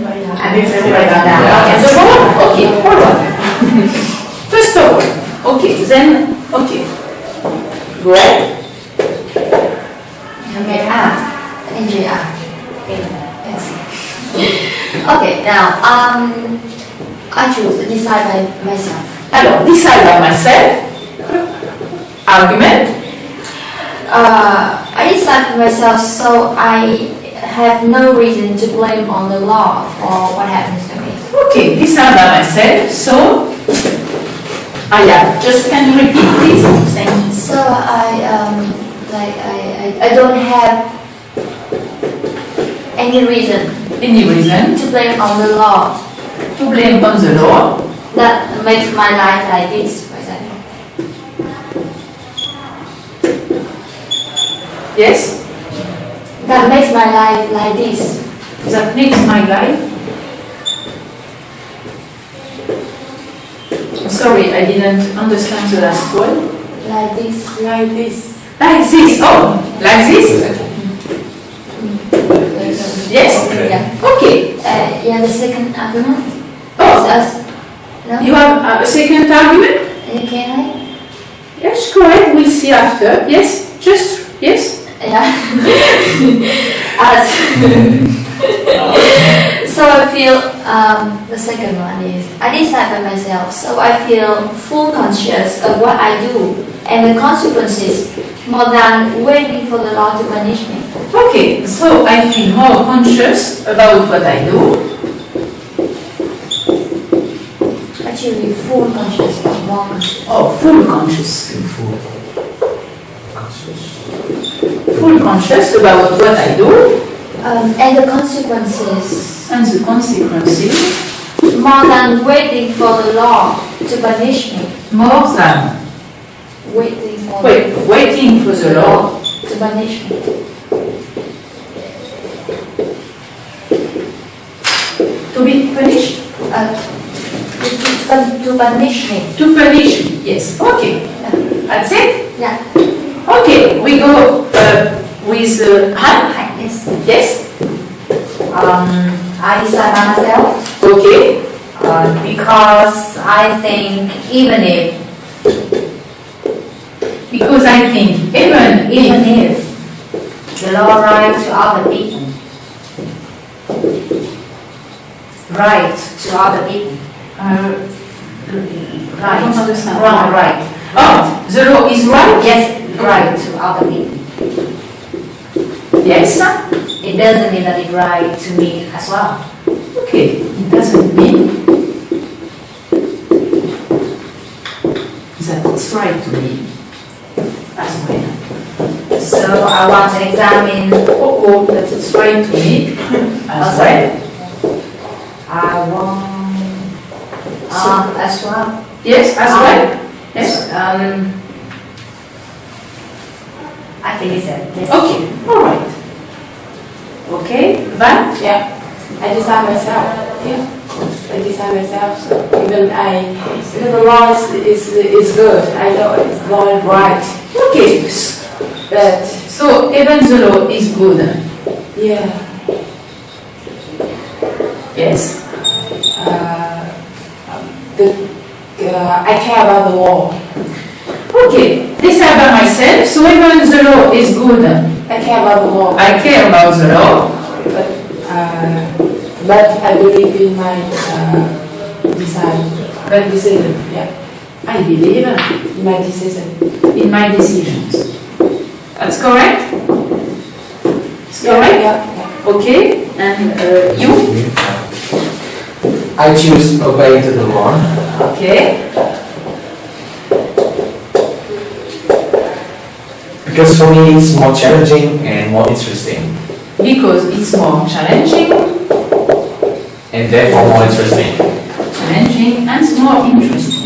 I'm afraid right now. Okay, the role? Okay, hold on. First of all, okay, then, okay. Go ahead. Okay, NGR. Yes. Okay, now, I choose decide by myself. Alors, decide by myself. Argument. I decide for myself, so I have no reason to blame on the law for what happens to me. Okay, decide by myself, so I have. Just can you repeat please? Thank you. So I don't have any reason to blame on the law. To blame on the law. That makes my life like this, for example. Yes? That makes my life like this. That makes my life. Sorry, I didn't understand the last word. Like this. Like this. Like this. Oh, like this? Yes? Okay. Yeah. Okay. Yeah, the second argument. Oh. No? You have a second argument? Can I? Yes, go ahead. We'll see after. Yes? Just, yes? Yeah. So I feel the second one is I decide by myself, so I feel full conscious of what I do and the consequences more than waiting for the law to punish me. Okay, so I feel more conscious about what I do. Actually, full conscious, not more conscious. Oh, full conscious. Full conscious about what I do. And the consequences. And the consequences. More than waiting for the law to punish me. More than waiting for the law to punish me. To be punished? To punish me. To punish me, yes. Okay. Yeah. That's it? Yeah. Okay, we go with Han. Yes. Yes? I decide by myself. Okay. Because I think even if the law right to other people, right to other people, I don't understand. wrong, right. Oh, the law is right? Yes, right to other people. Yes. It doesn't mean that it's right to me as well. Okay, it doesn't mean that it's right to me as well. So I want to examine that it's right to me as well. I want as well. Yes, as well. Yes. I think it's it. Yes. Okay, all right. Okay, Van? Yeah, I decide myself. Yeah, I decide myself. So even the law is good. I know it's law is right. Okay, But so even the law is good. yeah, Yes. I care about the law. Okay, decide by myself, so even the law is good. I care about the law. I care about the law. But I believe in my decision. Yeah, I believe in my decision. in my decisions. That's correct? It's correct? Yeah. Okay, and you? I choose obey to the law. Okay. Because for me it's more challenging and more interesting. Because it's more challenging. And therefore more interesting. Challenging and more interesting.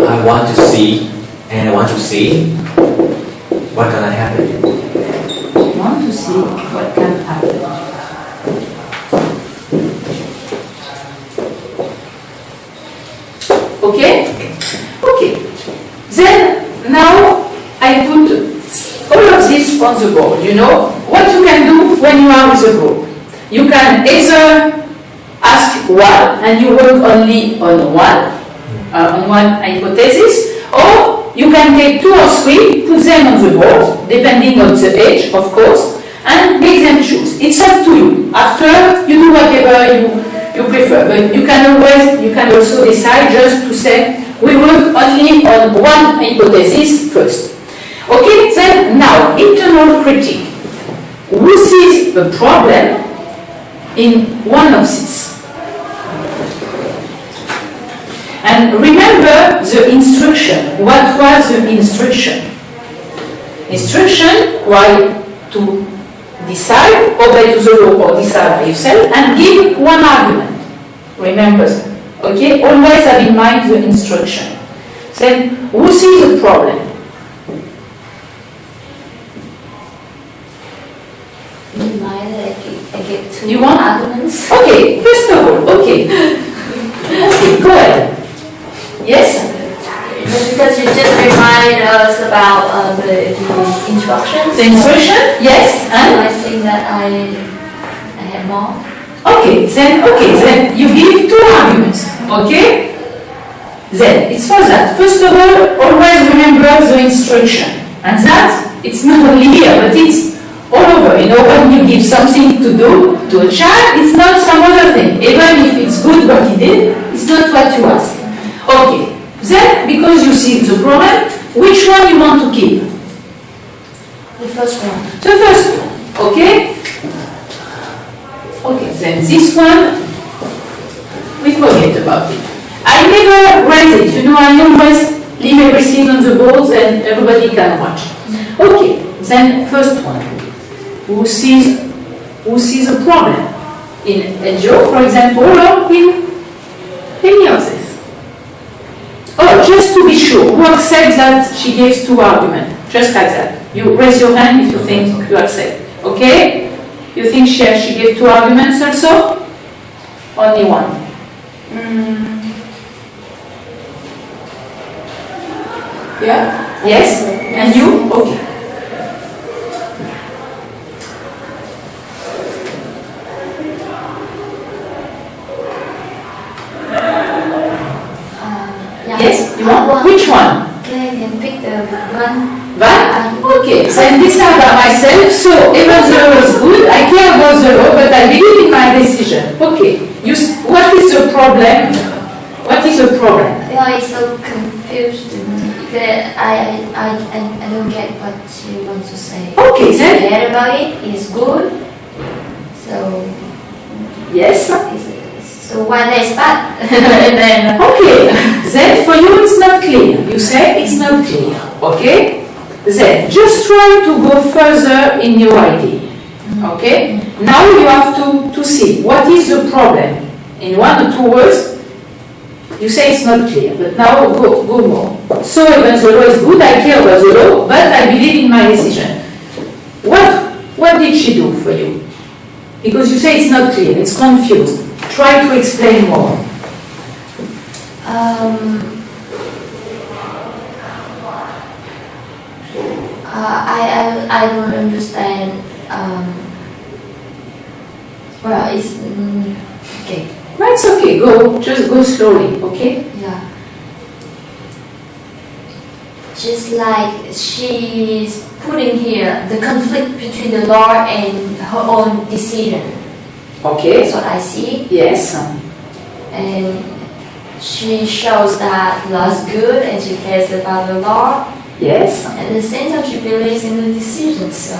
I want to see and I want to see what gonna happen. I want to see what can happen. Okay? Okay. Then, now I put on the board. You know what you can do when you are with a group. You can either ask one and you work only on one hypothesis, or you can take 2 or 3, put them on the board, depending on the age, of course, and make them choose. It's up to you. After, you do whatever you prefer, but you can also decide just to say, we work only on one hypothesis first. Okay, then now, internal critique. Who sees the problem in one of these? And remember the instruction. What was the instruction? Instruction was to decide, obey to the law or decide by yourself, and give one argument. Remember that. Okay? Always have in mind the instruction. Then, who sees the problem? In mind, I get 2 You want? arguments. Okay, first of all, okay. Okay, go ahead. Yes? Because you just remind us about the instructions. The instruction? Yes. So And? I think that I have more. Okay, then you give 2 arguments. Okay? Then, it's for that. First of all, always remember the instruction. And that, it's not only here, but it's all over. You know, when you give something to do to a child, it's not some other thing. Even if it's good what he did, it's not what you ask. Okay. Then, because you see the problem, which one you want to keep? The first one. The first one. Okay? Okay, then this one, we forget about it. I never write it, you know, I always leave everything on the board and everybody can watch. Okay, then first one. Who sees a problem? In a joke, for example, or in any of this? Oh, just to be sure, who accepts that she gives 2 arguments? Just like that. You raise your hand if you think you accept. Okay? You think she gave 2 arguments also? Only one. Yeah? Yes? And you? Okay. Yeah. Yes? You want? Which one? Okay, I can pick the one. That? Okay. Then decide by myself. So, even the law is good, I care about the law, but I believe in my decision. Okay. What is the problem? What is the problem? Yeah, it's so confused. That I don't get what you want to say. Okay, then. Forget about it. It's good. So Yes? so why there's bad? And then Okay. Then for you it's not clear. You say it's not clear. Okay? Then just try to go further in your idea. Okay? Now you have to see what is the problem. In 1 or 2 words, you say it's not clear, but now go more. So even the law is good, I care about the law, but I believe in my decision. What did she do for you? Because you say it's not clear, it's confused. Try to explain more. I don't understand. Well, it's okay. That's okay, just go slowly, okay? Yeah. Just like she's putting here the conflict between the law and her own decision. Okay. That's what I see. Yes. And she shows that law is good and she cares about the law. Yes. At the same time, she believes in the decision. So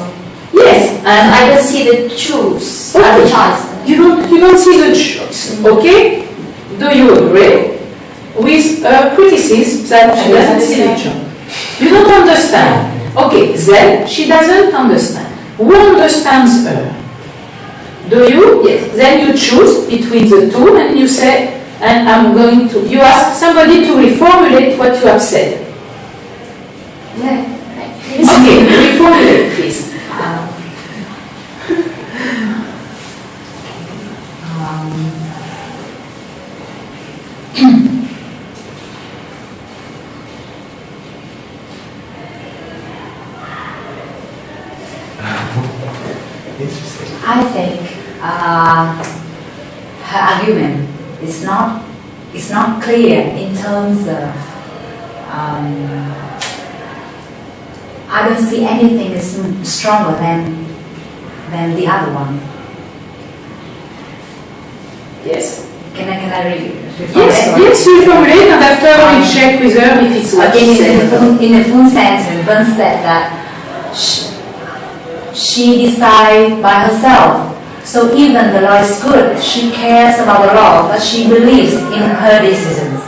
Yes. and I don't see the choose as a choice. You don't see the choice, okay? Do you agree with criticism that she doesn't see the choice? You don't understand. Okay, then she doesn't understand. Who understands her? Do you? Yes. Then you choose between the 2 and you say, and I'm going to, you ask somebody to reformulate what you have said. Yeah. Okay, reformulate please. Interesting. I think her argument is not clear in terms of I don't see anything is stronger than the other one. Yes. Can I read? Yes, reformulate, and after we check with her if it's what she said. In the full sentence, one said that she decides by herself. So even the law is good, she cares about the law, but she believes in her decisions.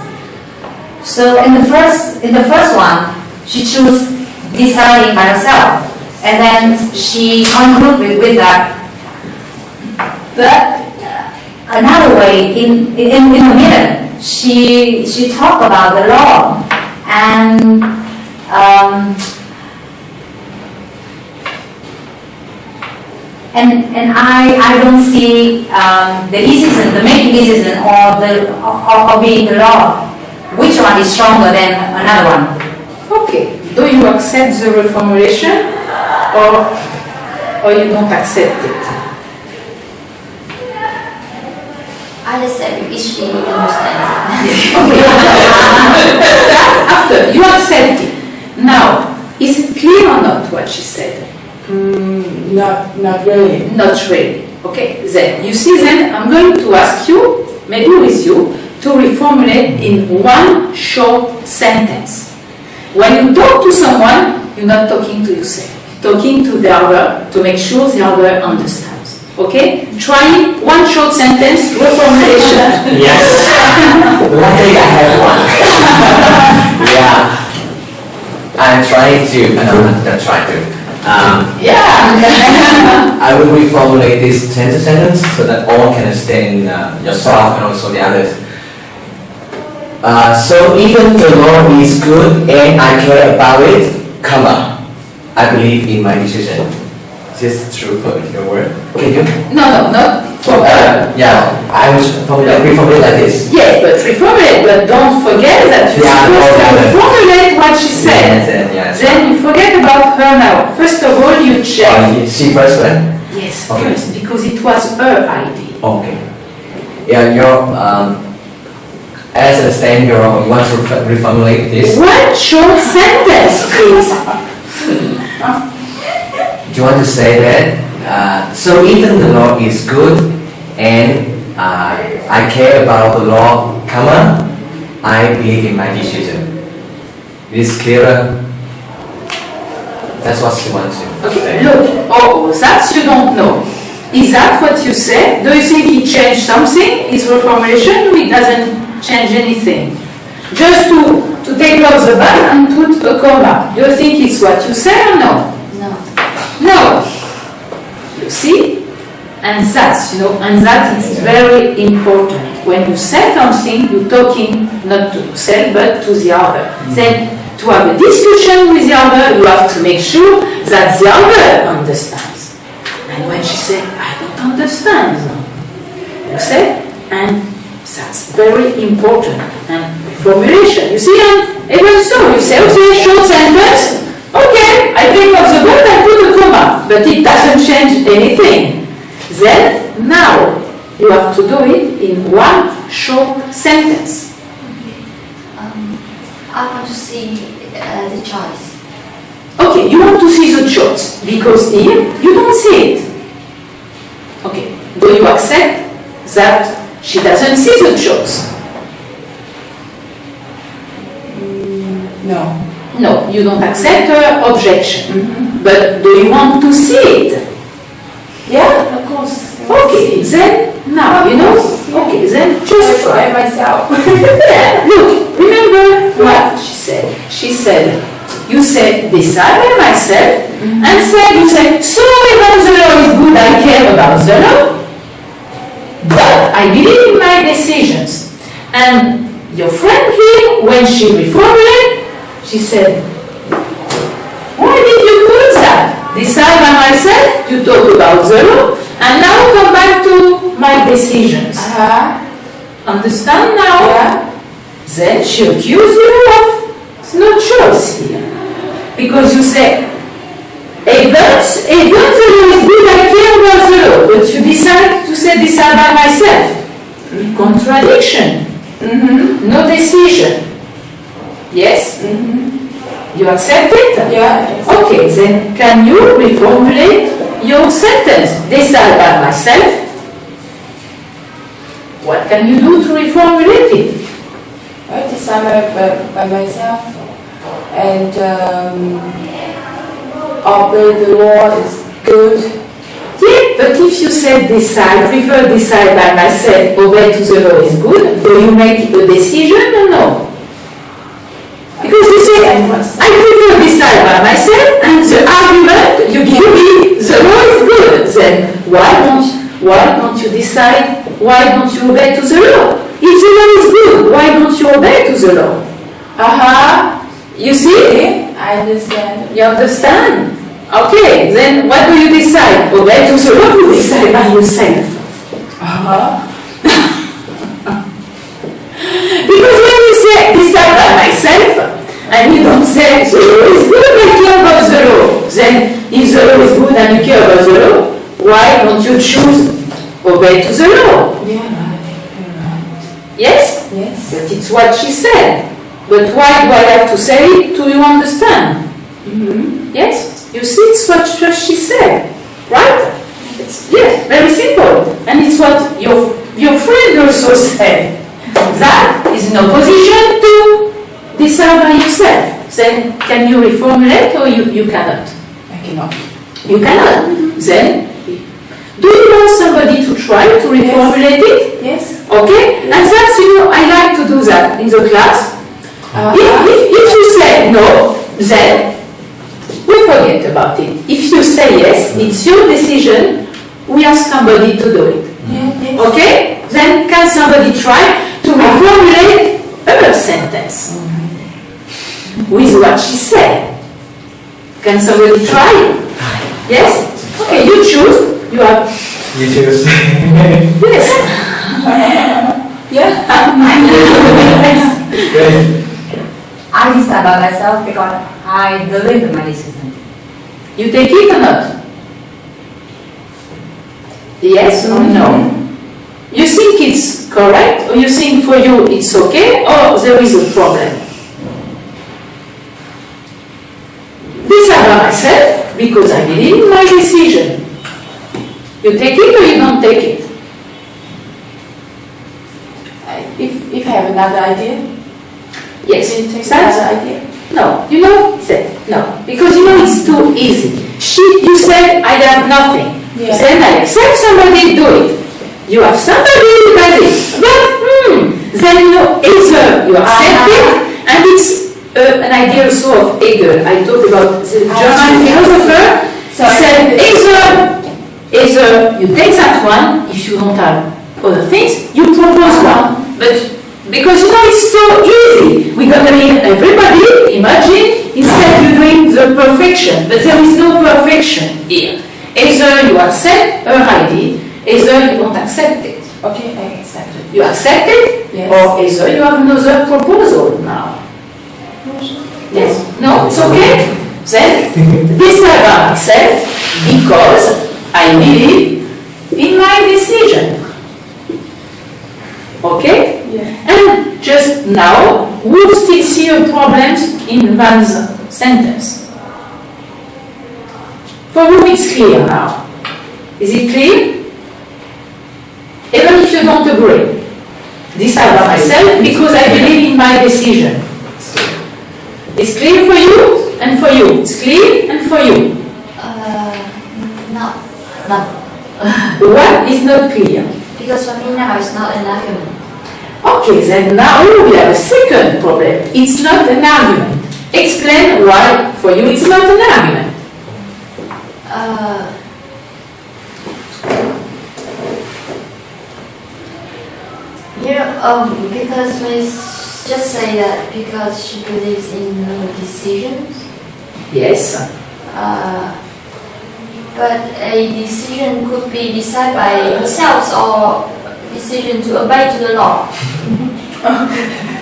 So in the first one, she chose deciding by herself, and then she concluded with that. But another way, in the middle, she talked about the law, and I don't see the decision, the making decision, or being the law. Which one is stronger than another one? Okay. Do you accept the reformulation, or you don't accept it? I just said each we understand. That's after you accept it. Now, is it clear or not what she said? Not really. Not really. Okay. Then you see. Then I'm going to ask you, maybe with you, to reformulate in one short sentence. When you talk to someone, you're not talking to yourself. You're talking to the other to make sure the other understands. Okay? Try one short sentence reformulation. Yes. Luckily, I have one. Yeah. I'm trying to. No, not trying to. Yeah. I will reformulate this sentence so that all can understand yourself and also the others. So even the law is good and I care about it, I believe in my decision. Is this true for your word? Can you? No, not for her. Yeah, I will reformulate like this. Yes, but reformulate, but don't forget that you're supposed to reformulate what she said. Yes. Then you forget about her now. First of all, you check. She first, right? Yes, Okay. first, because it was her idea. Okay. Yeah, as I understand, you want to reformulate this. One short sentence, please. Do you want to say that? So even the law is good and I care about the law, I believe in my decision. It is clearer. That's what she wants to say. Look, that you don't know. Is that what you said? Do you think he changed something? His reformulation? No, it doesn't change anything. Just to take off the bar and put a comma. Do you think it's what you said or no? No. You see? And that's, and that is very important. When you say something, you're talking not to yourself, but to the other. Then, to have a discussion with the other, you have to make sure that the other understands. And when she said, I don't understand, you say, and that's very important. And formulation, you see, and even so, you say, okay, short sentence, okay, I take off the word and put a comma, but it doesn't change anything. Then, now, you have to do it in one short sentence. I want to see the choice. Okay, you want to see the choice, because here, you don't see it. Okay, do you accept that she doesn't see the choice? No. No, you don't accept her objection. But do you want to see it? Yeah, of course. Okay, then, now, okay, then just try myself. Yeah, look, remember what she said. She said, you said, decide by myself, and you said, so even the law is good, I care about the law, but I believe in my decisions. And your friend here, when she reformulated, she said, why did you put that? Decide by myself, you talk about the law, and now come back to my decisions. Understand now? Yeah. Then she accused you of no choice here. Because you say, Even the law is good, I care about the law, but you decide to say decide by myself. Contradiction. No decision. Yes? You accept it? Yeah. Okay, then can you reformulate your sentence? Decide by myself. What can you do to reformulate it? I decide by myself and obey the law is good. Yeah, but if you said decide, prefer decide by myself, obey to the law is good, do you make a decision or no? Because you say, I prefer decide by myself, and the argument you give me, the law is good. Then why don't you decide? Why don't you obey to the law? If the law is good, why don't you obey to the law? You see? I understand. You understand? Okay, then what do you decide? Obey to the law, you decide by yourself. Because when you say decide by myself, and you don't say the law is good, I care about the law. Then if the law is good and you care about the law, why don't you choose obey to the law? Yeah, right. Yes? Yes. But it's what she said. But why do I have to say it? Do you understand? Yes? You see, it's what she said. Right? It's, yes, very simple. And it's what your friend also said. That is in opposition to decide by yourself. Then can you reformulate or you cannot? I cannot. You cannot. Then, do you want somebody to try to reformulate it? Yes. Okay? And that's, I like to do that in the class. If you say no, then we forget about it. If you say yes, it's your decision, we ask somebody to do it. Yes. Okay? Then can somebody try to reformulate a sentence with what she said? Can somebody try? Yes? Okay, you choose. You have... You choose. Yes. Yeah. Great. I decide by myself because I believe in my decision. You take it or not? Yes or no? You think it's correct, or you think for you it's okay, or there is a problem? Decide by myself because I believe in my decision. You take it or you don't take it? If I have another idea, Yes. you take That's- another idea. No, said no, because it's too easy. You said I have nothing. Yeah. Then I accept somebody do it. You have somebody who does it, but then either you accept it, and it's an idea also of Hegel. I talked about the German philosopher said either you take that one if you don't have other things, you propose one, but. Because it's so easy. We're going to hear everybody, imagine, instead you're doing the perfection. But there is no perfection here. Either you accept her idea, either you don't accept it. Okay, I accept it. You accept it, Yes. or either you have another proposal now. Yes? No? It's okay? Then, decide by myself because I believe in my decision. Okay? Yeah. And just now, we still see a problem in Van's sentence. For whom it's clear now? Is it clear? Even if you don't agree, decide by myself because I believe in my decision. It's clear for you and for you. It's clear and for you. No. What is not clear? Because for me now it's not an argument. Okay, then now we have a second problem. It's not an argument. Explain why for you it's not an argument. Because we just say that because she believes in her decisions. Yes. But a decision could be decided by herself or decision to obey to the law.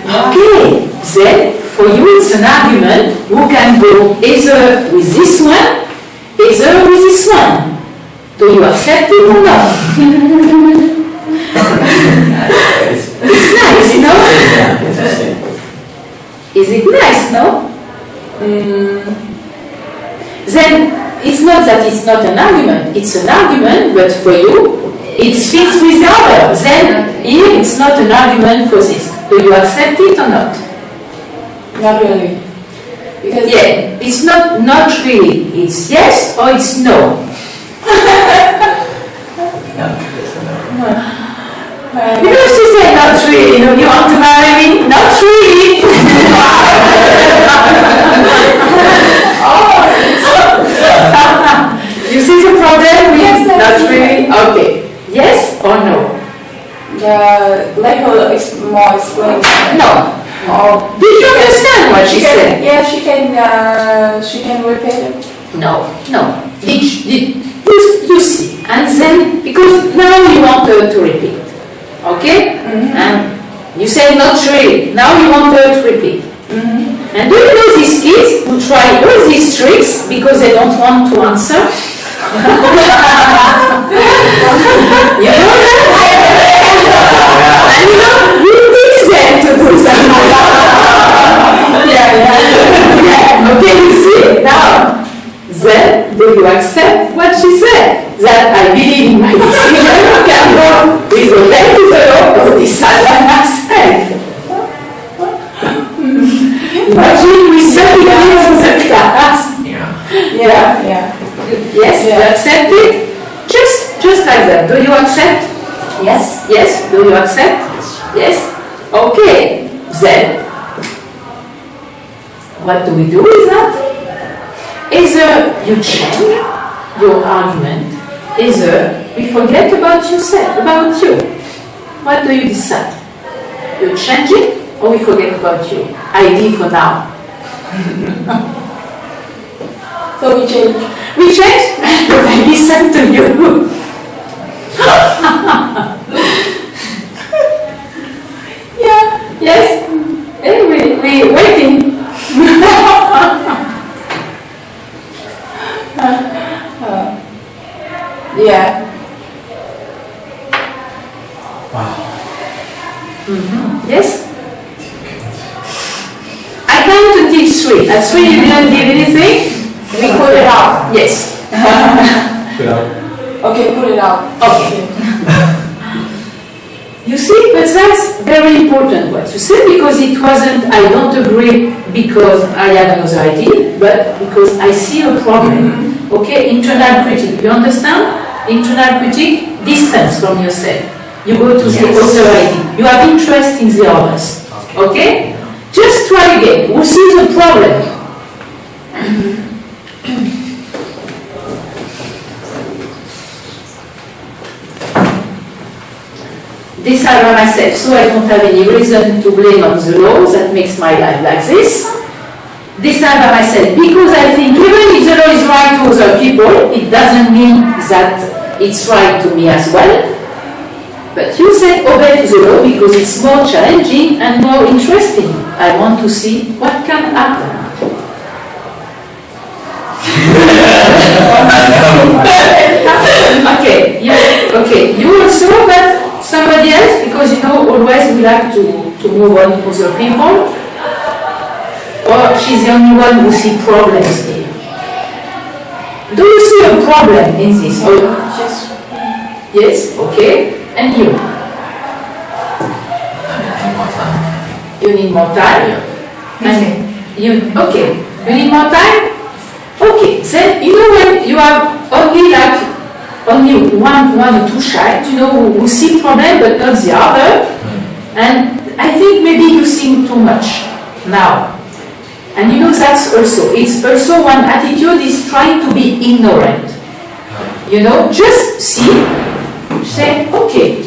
Okay, then for you it's an argument who can go either with this one, either with this one. Do you accept it or not? It's nice, no? Yeah, interesting. Is it nice, no? Then it's not that it's not an argument. It's an argument, but for you, it fits with the other. Then here it's not an argument for this. Do you accept it or not? Not really. Because Yeah, it's not really. It's yes or it's no. Because she said not really. You want to marry me? Not really. You see the problem? Yes, not really. Okay. Yes or no? let her more explain. No. Oh, Did you understand what she said? Yeah, she can repeat it. No. You see, and then because now you want her to repeat, okay? And you say not really. Now you want her to repeat. And do you know these kids who try all these tricks because they don't want to answer? You know that? And you teach them to do something. Yeah. Okay, you see now. Then, do you accept what she said? That I believe in my decision, can go with the left to the law or decide by myself. Imagine we said it in the class. Yeah. Yes, you accept it? Just like that. Do you accept? Yes. Yes. Do you accept? Yes. Okay. Then, what do we do with that? Either you change your argument, either we forget about you. What do you decide? You change it or we forget about you? ID for now. So we change. We change? I listen to you. Yeah, yes. Anyway, we're waiting. Yeah. Wow. Yes? I came to teach 3. At 3 you didn't give anything? We put it out. Yes. Okay, put it out. Okay. You see, but that's very important what you said, because it wasn't, I don't agree because I have another idea, but because I see a problem. Okay, internal critique. You understand? Internal critique, distance from yourself. You go to the other idea. You have interest in the others. Okay? Just try again. Who sees the problem? Decide by myself, so I don't have any reason to blame on the law that makes my life like this. Decide by myself, because I think even if the law is right to other people, it doesn't mean that it's right to me as well. But you say obey the law because it's more challenging and more interesting. I want to see what can happen. Okay, you also, but somebody else, because always we like to move on to other people. Or she's the only one who sees problems here. Do you see a problem in this? Yes, okay. And you? You need more time? And you need more time? Okay, then when you have only one or two child, who see problem but not the other, and I think maybe you think too much now. And it's also one attitude is trying to be ignorant. Just see, say, okay,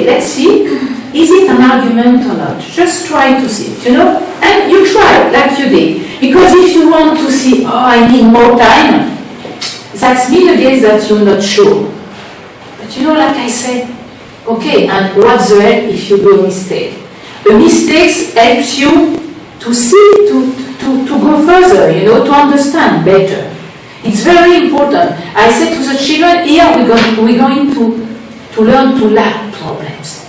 let's see, is it an argument or not? Just try to see, and you try like you did. Because if you want to see, I need more time, that's mean again that you're not sure. But like I said, okay, and what's the help if you do a mistake? The mistakes helps you to see, to go further, to understand better. It's very important. I said to the children, here we're going to learn to lack problems.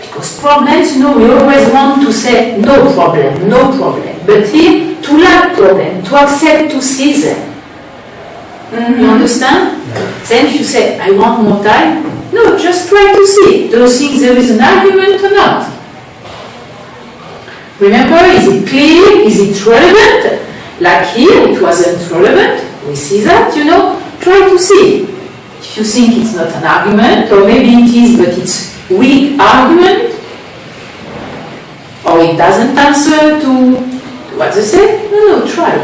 Because problems, you know, we always want to say no problem, no problem. But here, to lack problem, to accept to see them. You understand? Then if you say, I want more time, no, just try to see. Do you think there is an argument or not? Remember, is it clear? Is it relevant? Like here, it wasn't relevant. We see that, you know. Try to see. If you think it's not an argument, or maybe it is, but it's weak argument, or it doesn't answer to what they say, no, try.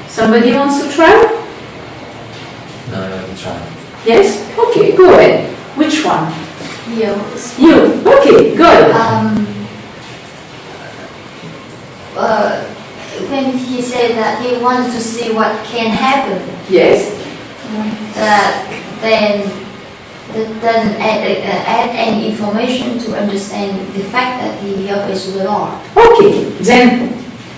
Somebody wants to try? No, try. Yes? Okay, go ahead. Which one? You. You. Okay, go ahead. When he said that he wants to see what can happen, Yes. then that doesn't add any information to understand the fact that he obeys the law. Okay, then,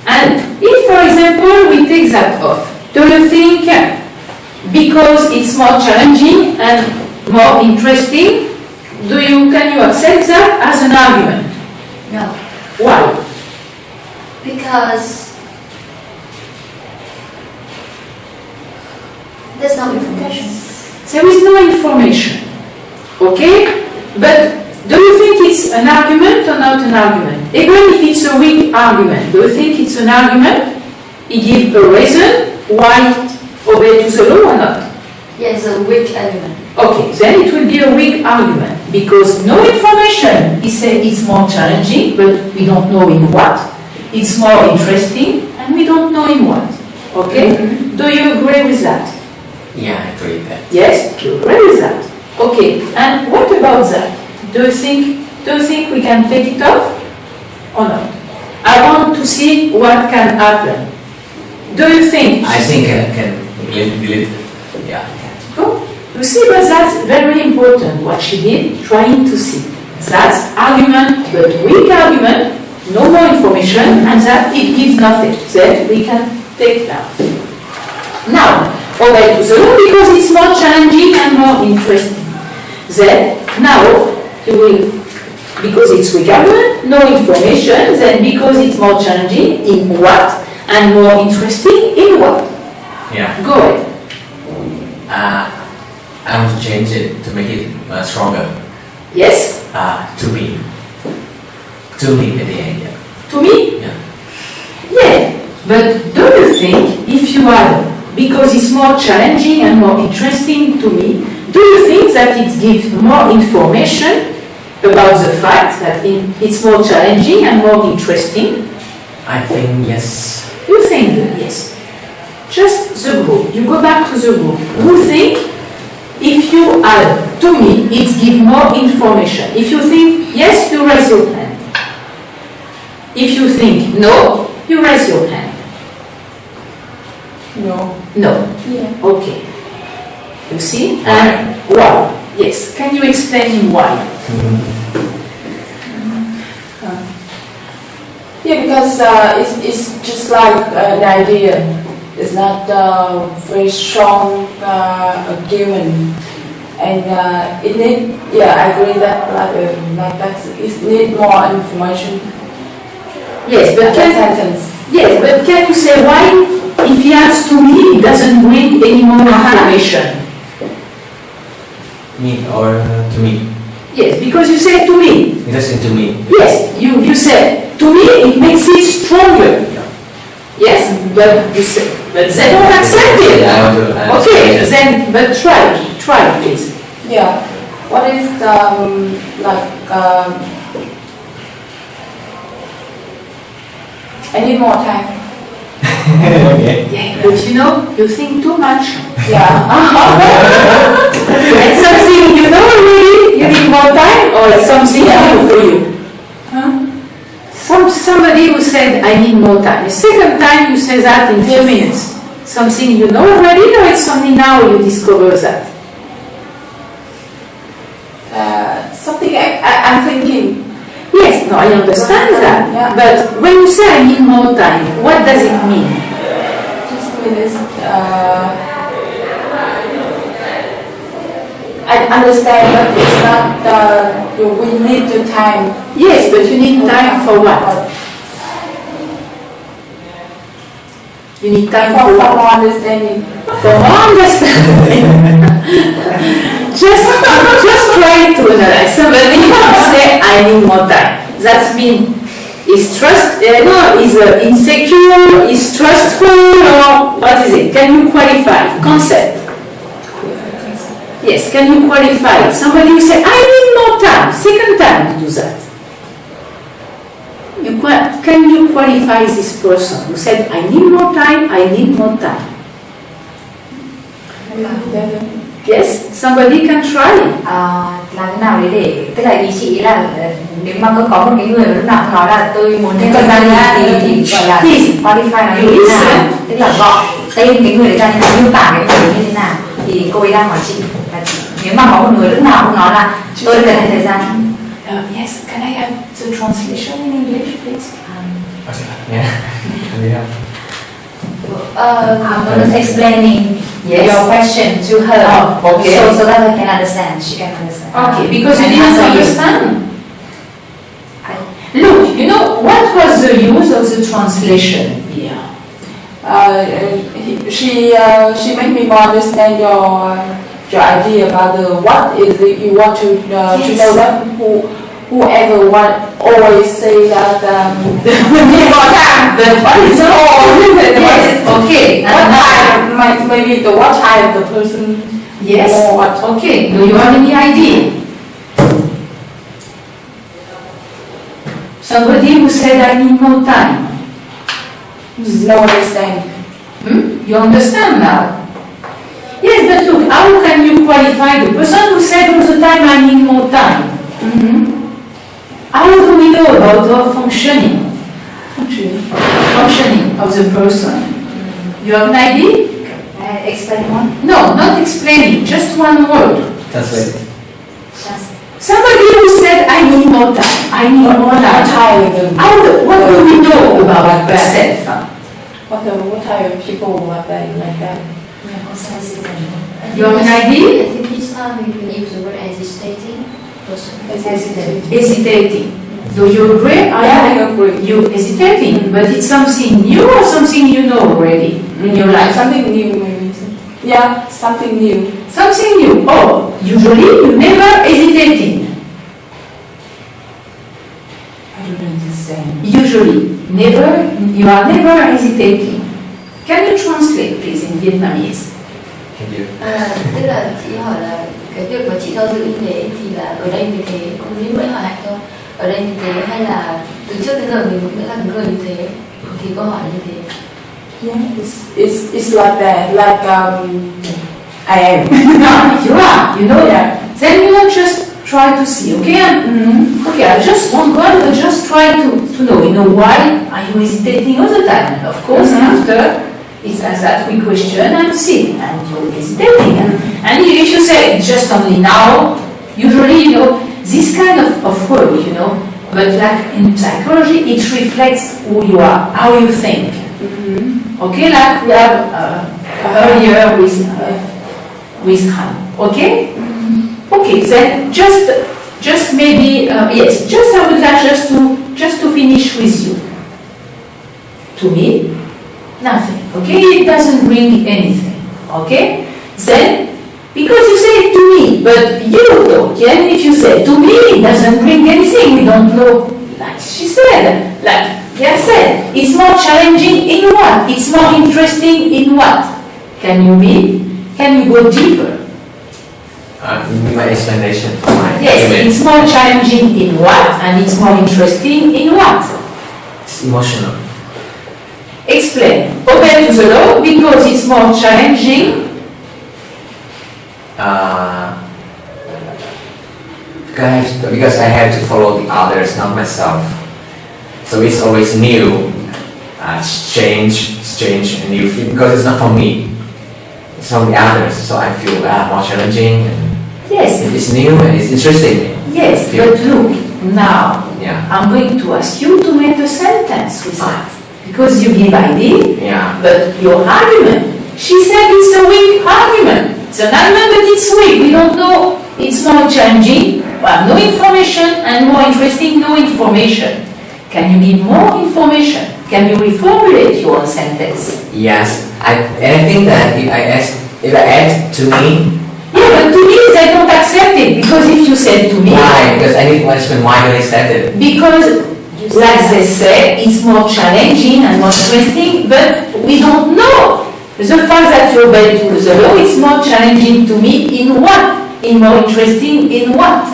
and if for example we take that off, do you think because it's more challenging and more interesting, can you accept that as an argument? No. Why? Because there's no information. There is no information. Okay? But do you think it's an argument or not an argument? Even if it's a weak argument, do you think it's an argument? He gives a reason why obey to the law or not? Yes, a weak argument. Okay, then it will be a weak argument because no information. He said it's more challenging, but we don't know in what. It's more interesting, and we don't know in what. Okay? Do you agree with that? Yeah, I agree with that. Yes, you agree with that. Okay, and what about that? Do you think we can take it off or not? I want to see what can happen. Do you think? I think I can delete. Yeah. Go. You see, but that's very important what she did, trying to see. That's argument, but weak argument, no more information, and that it gives nothing. Then we can take that. Now, obey to the law because it's more challenging and more interesting. Then, now, you will, because it's weak argument, no information, then because it's more challenging, in what? And more interesting, in what? Yeah. Go ahead. I want to change it to make it stronger. Yes? To me. To me at the end, yeah. To me? Yeah. Yeah. But do you think if you add, because it's more challenging and more interesting to me, do you think that it gives more information about the fact that it's more challenging and more interesting? I think yes. You think yes. Just the group. You go back to the group. Who think if you add to me, it gives more information? If you think yes, you raise your hand. If you think no, you raise your hand. No. No. Yeah. Okay. You see? And why? Yes. Can you explain why? Yeah, because it's just like an idea. It's not very strong argument, and it need. Yeah, I agree that like that. It need more information. Yes, but can you say why? If he adds to me, it doesn't bring any more information. Me or to me? Yes, because you say to me. It doesn't to me. Yes, you said to me it makes it stronger. Yes, but you say, but they don't accept it. Okay, then but try please. Yeah. What is I need more time. Okay. Yeah, but you know, you think too much. Yeah. And something you know really, you need more time, or something new for you. Huh? Somebody who said, I need more time. The second time you say that in few minutes. Something you know already, or it's only now you discover that? Something I'm thinking. Yes, no, I understand that. Yeah. But when you say I need more time, what does it mean? Just it is. I understand, but it's not. We need the time. Yes, but you need time for what? You need time For for what? more understanding. For more understanding. just try to analyze. Somebody will say, I need more time. That means is trust, is insecure, is trustful, or what is it? Can you qualify? Concept. Yes, can you qualify it? Somebody will say, I need more time. Second time to do that. Can you qualify this person who said, I need more time, I need more time? Yes, somebody can try. Làm thế nào đấy để, tức là ý chị là nếu mà có một cái người mà lúc nào cũng nói là tôi muốn thêm thời gian ra thì gọi là qualify nó như thế nào, tức là gọi tên cái người đấy ra như thế, miêu tả cái người như thế nào, thì cô ấy đang hỏi chị là nếu mà có một người lúc nào cũng nói là tôi cần thêm thời gian. Yes, can I have the translation in English, please? Yeah. I'm explaining your question to her, okay. so that I can understand. She can understand. Okay, because you didn't understand. Look, you know, what was the use of the translation here? She made me more understand your idea about what is it you want to know that whoever always say that more time. What is all? Yes, okay. What time? Maybe what time the person. Yes. What? Okay. Do you have any idea? Somebody who said I need more time. No understand. You understand now? Yes, but look, how can you qualify the person who said all the time I need more time? How do we know about our functioning of the person? You have an idea? Explain one. No, not explaining, just one word. Translate. Somebody who said I need more time, I need more time. What do we know about ourselves? What type of people are they like that? You have an idea? I think each time we can use the word hesitating. Hesitating. Do you agree? I agree. You hesitating, but it's something new or something you know already in your life? Something new, maybe. Yeah, something new. Something new. Oh, usually you never hesitating. I don't understand. Usually, you are never hesitating. Can you translate, please, in Vietnamese? Can you? Tức là chị hỏi là cái việc mà chị theo dõi như thế thì là ở đây như thế, cũng như mới hỏi hạnh thôi. Ở đây như thế hay là từ trước tới giờ mình cũng đã là người như thế, thì câu hỏi như thế. Yeah, it's like that. Like I am. You are. You know that. Then you know, just try to see. Okay. Okay. I just want to just try to know. You know why are you hesitating all the time? And of course, after it's as that we question and see, and you're hesitating. And if you say just only now, usually you know this kind of word, you know. But like in psychology, it reflects who you are, how you think. Okay, like we have earlier with Han. Okay. Okay. Then just maybe yes. Just I would like just to finish with you. To me, nothing. Okay, it doesn't bring anything. Okay. Then because you say it to me, but you don't. Yeah. If you say to me, it doesn't bring anything. We don't know. Like she said. Like. Yes, said. It's more challenging in what? It's more interesting in what? Can you go deeper? My explanation. Yes, it's more challenging in what? And it's more interesting in what? It's emotional. Explain. Open to the law because it's more challenging. Because I have to follow the others, not myself. So it's always new, strange, and new feel, because it's not for me. It's from the others, so I feel more challenging. And Yes. it's new and it's interesting. Yes, but look, now Yeah. I'm going to ask you to make a sentence with that. because you give idea, Yeah. but your argument, she said it's a weak argument. It's an argument, but it's weak. We don't know. It's more challenging. We have no information, and more interesting, no information. Can you give more information? Can you reformulate your sentence? Yes. And I think that if I add to me, Yeah, but to me, they don't accept it, because if you said to me, why? Because I need to explain why don't accept it. because, like they say, it's more challenging and more interesting, but we don't know. The fact that you obey to the law, it's more challenging to me in what? In more interesting in what?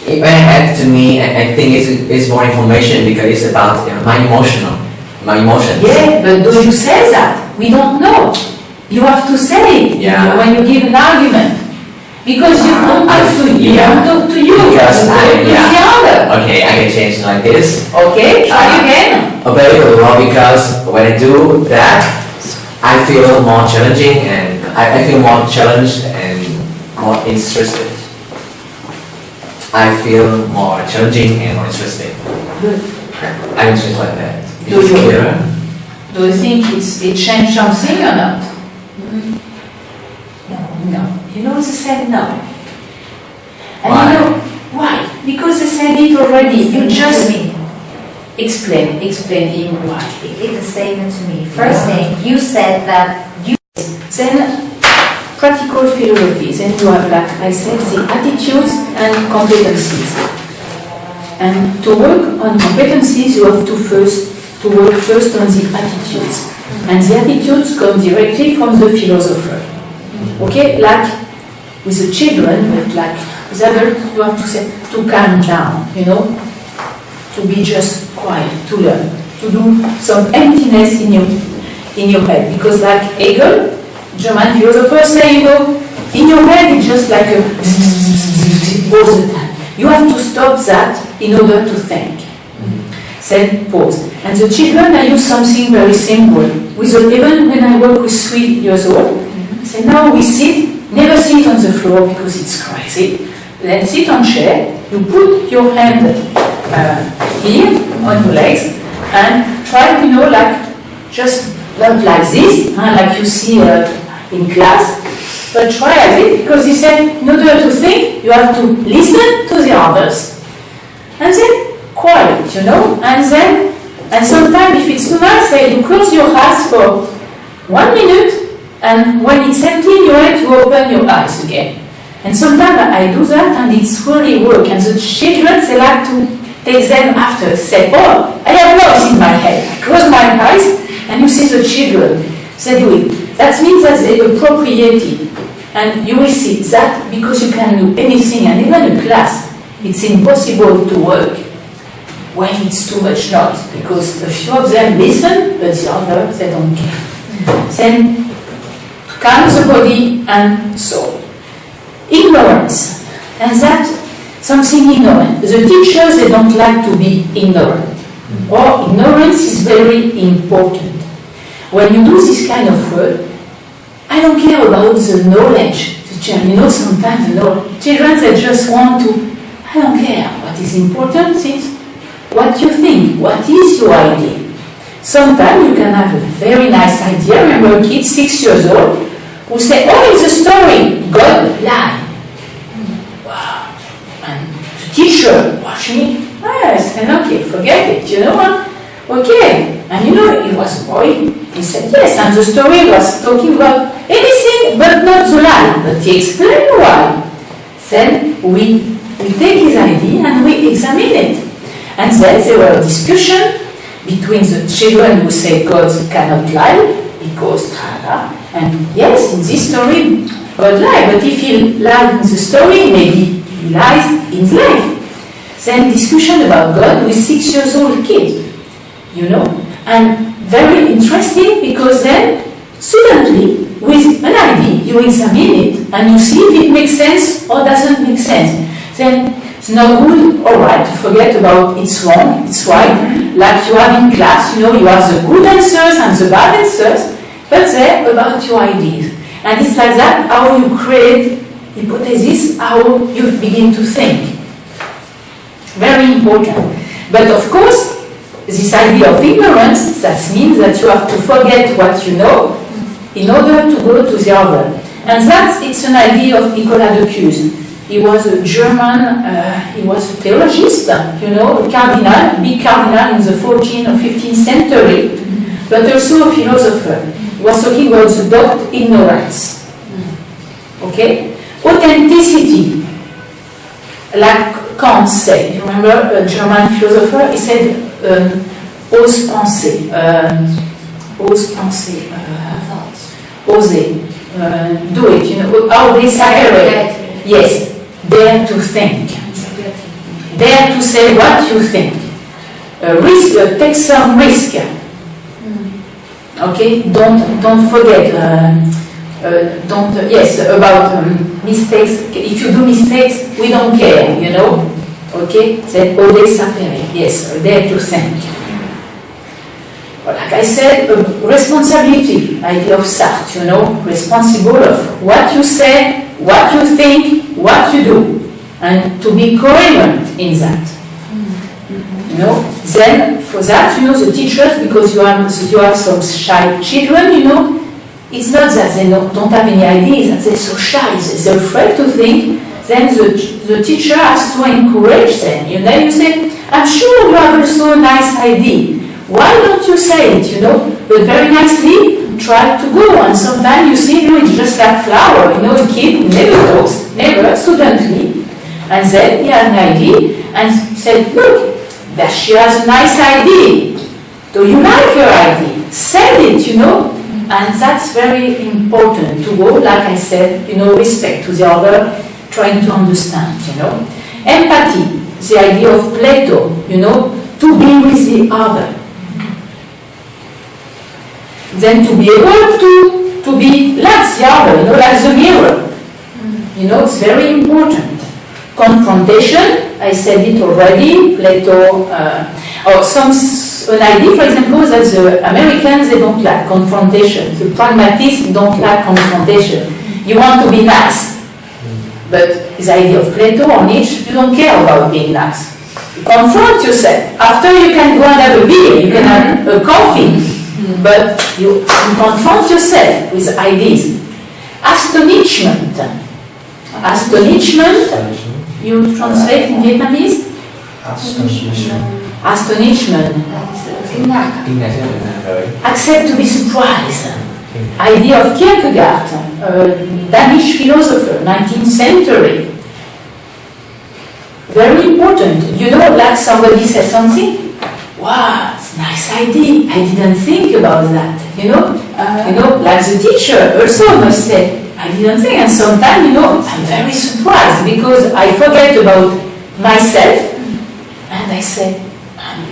If I add to me, I think it's more information because it's about my emotions. Yeah, but do you say that? We don't know. You have to say it when you give an argument. Because you don't talk to you, don't talk to you, Because you talk to the other. Okay, I can change like this. Okay, try again. Obey the law because when I do that, I feel more challenging and I feel more challenged and more interested. I feel more challenging and more interesting. Good. I can change like that. Do Is it you? clearer? Do you think it changed something or not? No. You know, they said no. And Why? you know why? Because they said it already. You just explain him why. It's the same to me. First thing, you said that you Then practical philosophy. Then you have, like I said, the attitudes and competencies. And to work on competencies, you have to work first on the attitudes. And the attitudes come directly from the philosopher. Okay, like with the children, but like Isabelle, you have to say to calm down, you know, to be just quiet, to learn, to do some emptiness in your head, because like Hegel, German philosopher, say, you know, in your head it's just like a all the time. You have to stop that in order to think. Then pause. And the children, I use something very simple. Even when I work with 3 years old, say now we sit, never sit on the floor because it's crazy. Then sit on chair, you put your hand here on your legs and try, you know, like just not like this, like you see in class, but try at it because he said in order to think, you have to listen to the others. And then quiet, you know, and sometimes if it's too much, say you close your eyes for 1 minute, and when it's empty in your head, you open your eyes again. And sometimes I do that, and it's really work. And the children, they like to take them after, say, oh, I have noise in my head. I close my eyes, and you see the children, they do it. That means that they appropriate it. And you will see that because you can do anything, and even in class, it's impossible to work when it's too much noise, because a few of them listen, but the others, they don't care. Then, calm the body and soul. Ignorance, and that something ignorant. The teachers, they don't like to be ignorant. Or ignorance is very important. When you do this kind of work, I don't care about the knowledge. You know, sometimes children, they just want to, I don't care. What is important is what you think, what is your idea. Sometimes you can have a very nice idea. Remember a kid, 6 years old, who say, oh, it's a story, God lied. Wow. And the teacher watch me, yes, and okay, forget it, you know what? Okay. And you know, it was a boy, he said yes, and the story was talking about anything but not the lie, but he explained why. Then we take his idea and we examine it. And then there were a discussion between the children who say God cannot lie, because and yes, in this story, God lied, but if he lied in the story, maybe he lies in life. Then discussion about God with 6 years old kid, you know, and very interesting because then suddenly with an idea you examine it and you see if it makes sense or doesn't make sense. Then it's not good or right to forget about it's wrong, it's right, like you have in class, you know, you have the good answers and the bad answers, but they're about your ideas. And it's like that how you create hypothesis, how you begin to think. Very important. But of course, this idea of ignorance, that means that you have to forget what you know in order to go to the other. And that, it's an idea of Nicolas de Cuse. He was a German, he was a theologist, you know, a cardinal, big cardinal in the 14th or 15th century, but also a philosopher. He was talking about the dot ignorance. Okay? Authenticity, like Kant said. You remember a German philosopher? He said, ose penser, oser, do it. You know how they separate. Yes, dare to think, dare to say what you think. Risk, take some risk. Okay, don't forget. Yes, about mistakes. If you do mistakes, we don't care, you know. Okay, then always sapere. Yes, dare to think. Like I said, responsibility, idea of Sartre, you know, responsible of what you say, what you think, what you do, and to be coherent in that. You know, then for that, you know, the teachers, because you have some shy children, you know, it's not that they don't have any ideas, that they're so shy, they're afraid to think. Then the teacher has to encourage them. You know, you say, I'm sure you have also a nice idea. Why don't you say it, you know? But very nicely, try to go. And sometimes you see, you know, it's just like flower, you know, a kid who never talks, never, suddenly. And then he had an idea and said, look, that she has a nice idea. Do you like her idea? Send it, you know? And that's very important to go, like I said, you know, respect to the other, trying to understand, you know. Empathy, the idea of Plato, you know, to be with the other. Then to be able to be like the other, you know, like the mirror. You know, it's very important. Confrontation, I said it already, Plato, or an idea, for example, that the Americans, they don't like confrontation. The pragmatists don't like confrontation. You want to be nice. But the idea of Plato or Nietzsche, you don't care about being nice. You confront yourself. After you can go and have a beer, you can have a coffee. But you confront yourself with ideas. Astonishment. Astonishment, you translate in Vietnamese? Astonishment. Accept to be surprised. Idea of Kierkegaard, Danish philosopher, 19th century. Very important. You know, like somebody said something, wow, it's a nice idea. I didn't think about that. You know, like the teacher also must say, I didn't think. And sometimes, you know, I'm very surprised because I forget about myself, and I say,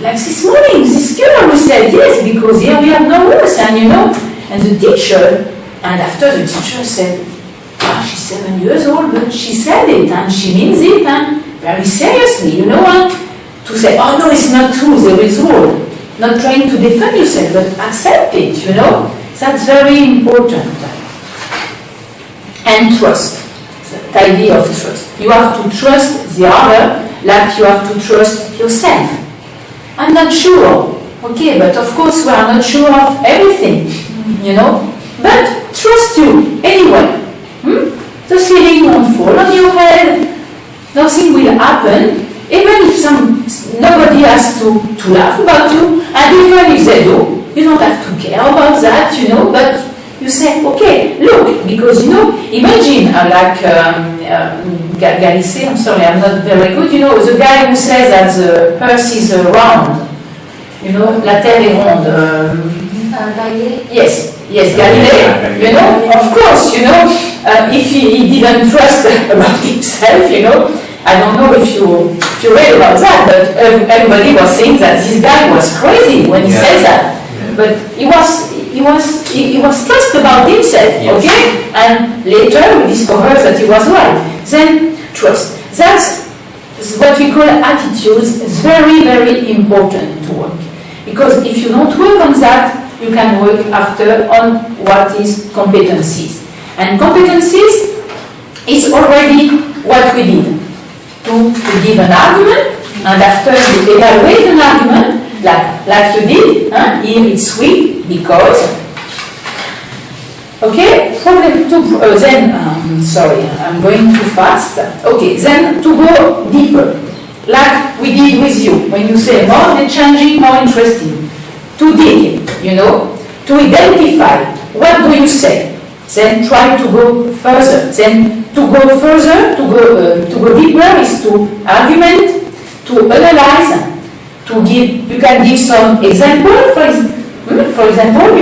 like this morning, this girl who said yes, because here we have no words, and you know, and the teacher, and after the teacher said, oh, she's 7 years old, but she said it, and she means it, and very seriously, you know, and to say, oh no, it's not true, there is rule. Not trying to defend yourself, but accept it, you know, that's very important. And trust, the idea of trust. You have to trust the other like you have to trust yourself. I'm not sure, okay, but of course we are not sure of everything, you know, but trust you anyway. The ceiling won't fall on your head, nothing will happen, even if nobody has to laugh about you, and even if they do, you don't have to care about that, you know, but you say, okay, look, because, you know, imagine Gallicé, I'm sorry, I'm not very good, you know, the guy who says that the earth is round, you know, la terre est ronde. Yes, Galilei, you know, of course, you know, if he didn't trust about himself, you know, I don't know if you read about that, but everybody was saying that this guy was crazy when he said that. But he was trust about himself, okay? And later we discovered that he was right. Then trust. That's what we call attitudes. It's very, very important to work. Because if you don't work on that, you can work after on what is competencies. And competencies is already what we did. To give an argument, and after you evaluate an argument, like you did. Here it's we because. Okay, problem two. Then sorry, I'm going too fast. Okay, then to go deeper, like we did with you when you say more changing, more interesting. To dig, to identify what do you say. Then try to go further. Then to go further, to go deeper is to argument, to analyze, to give. You can give some example. For example,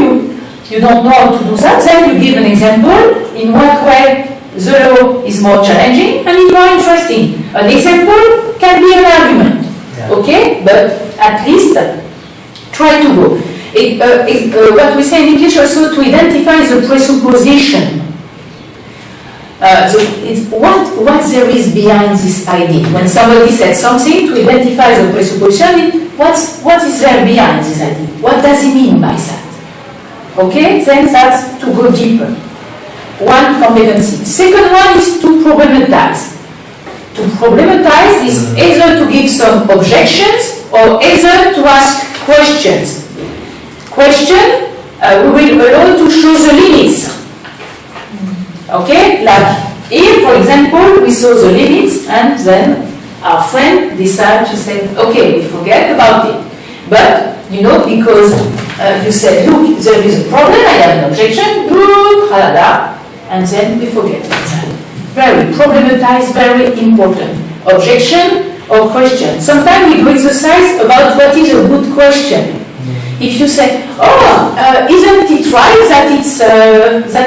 you don't know how to do that. Then you give an example in what way the law is more challenging and is more interesting. An example can be an argument. Yeah. Okay, but at least try to go. What we say in English also to identify the presupposition. What there is behind this idea. When somebody said something, to identify the presupposition, what is there behind this idea? What does he mean by that? Okay, then that's to go deeper. One competency. Second one is to problematize. To problematize is either to give some objections or either to ask questions. Question, we will allow to show the limits. Okay, like here, for example, we saw the limits and then our friend decided to say, okay, we forget about it. But, because you said, look, there is a problem, I have an objection, and then we forget it. Very problematized, very important. Objection or question. Sometimes we do exercise about what is a good question. If you say, isn't it right that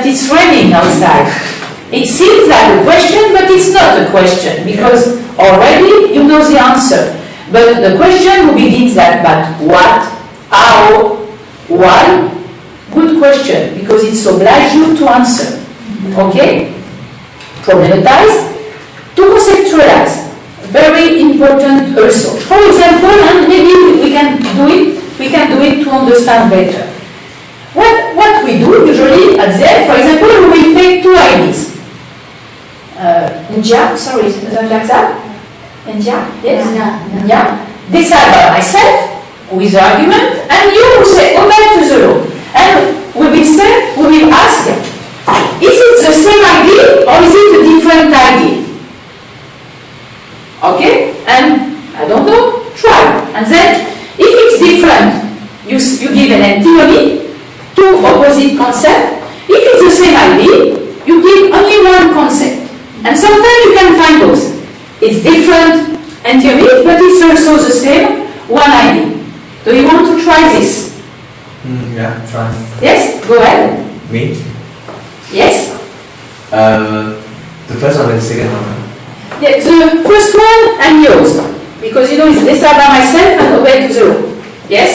it's raining outside? It seems like a question, but it's not a question, because already you know the answer. But the question begins that, but what, how, why? Good question, because it's obliged you to answer. Okay? Problematize. To conceptualize. Very important also. For example, and maybe we can do it to understand better. What we do usually at the end, for example, we will take two ideas. Sorry, is that like that? Yes? Yeah. Decide by myself with argument, and you will say, back to the law. And we will ask, is it the same idea or is it a different idea? Okay? And I don't know, try. And then, if it's different, you give an antinomy, two opposite concepts. If it's the same idea, you give only one concept. And sometimes you can find both. It's different antinomy, but it's also the same one idea. Do you want to try this? Yeah, try. Yes, go ahead. Me? Yes? The first one and the second one. Yeah, the first one and yours. Because it's decide by myself and obey to the law. Yes?